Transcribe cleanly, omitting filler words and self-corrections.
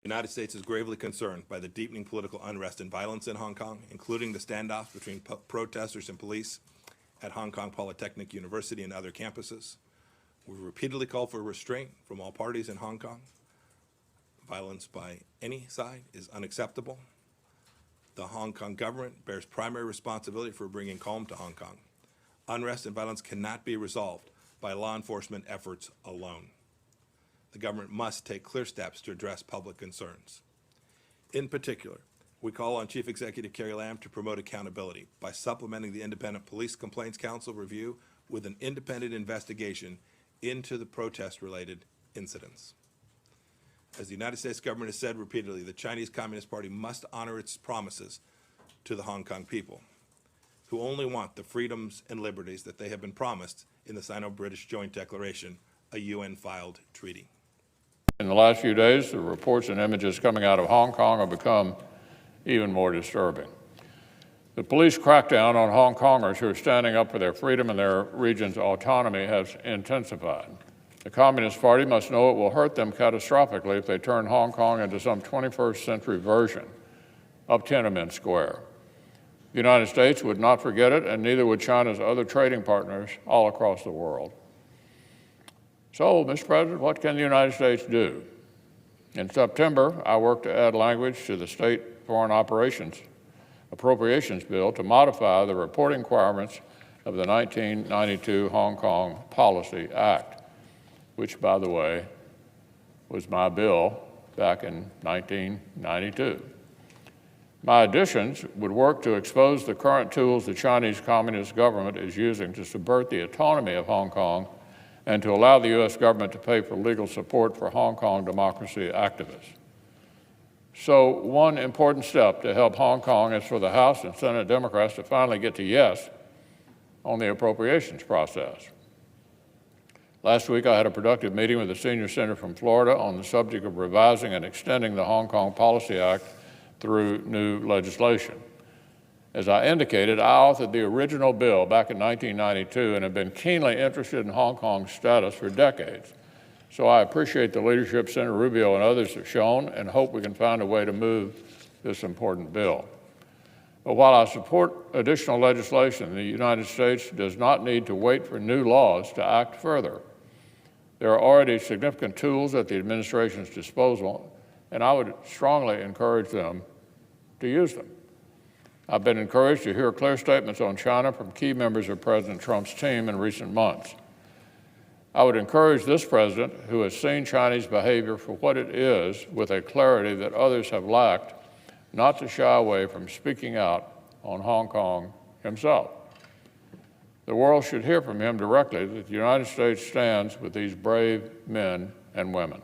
The United States is gravely concerned by the deepening political unrest and violence in Hong Kong, including the standoffs between protesters and police at Hong Kong Polytechnic University and other campuses. We repeatedly call for restraint from all parties in Hong Kong. Violence by any side is unacceptable. The Hong Kong government bears primary responsibility for bringing calm to Hong Kong. Unrest and violence cannot be resolved by law enforcement efforts alone. The government must take clear steps to address public concerns. In particular, we call on Chief Executive Carrie Lam to promote accountability by supplementing the Independent Police Complaints Council review with an independent investigation into the protest-related incidents. As the United States government has said repeatedly, the Chinese Communist Party must honor its promises to the Hong Kong people, who only want the freedoms and liberties that they have been promised in the Sino-British Joint Declaration, a UN-filed treaty. In the last few days, the reports and images coming out of Hong Kong have become even more disturbing. The police crackdown on Hong Kongers who are standing up for their freedom and their region's autonomy has intensified. The Communist Party must know it will hurt them catastrophically if they turn Hong Kong into some 21st century version of Tiananmen Square. The United States would not forget it, and neither would China's other trading partners all across the world. So, Mr. President, what can the United States do? In September, I worked to add language to the State Foreign Operations Appropriations Bill to modify the reporting requirements of the 1992 Hong Kong Policy Act, which, by the way, was my bill back in 1992. My additions would work to expose the current tools the Chinese Communist government is using to subvert the autonomy of Hong Kong and to allow the U.S. government to pay for legal support for Hong Kong democracy activists. So one important step to help Hong Kong is for the House and Senate Democrats to finally get to yes on the appropriations process. Last week, I had a productive meeting with the senior senator from Florida on the subject of revising and extending the Hong Kong Policy Act through new legislation. As I indicated, I authored the original bill back in 1992 and have been keenly interested in Hong Kong's status for decades. So I appreciate the leadership Senator Rubio and others have shown and hope we can find a way to move this important bill. But while I support additional legislation, the United States does not need to wait for new laws to act further. There are already significant tools at the administration's disposal, and I would strongly encourage them to use them. I've been encouraged to hear clear statements on China from key members of President Trump's team in recent months. I would encourage this president, who has seen Chinese behavior for what it is with a clarity that others have lacked, not to shy away from speaking out on Hong Kong himself. The world should hear from him directly that the United States stands with these brave men and women.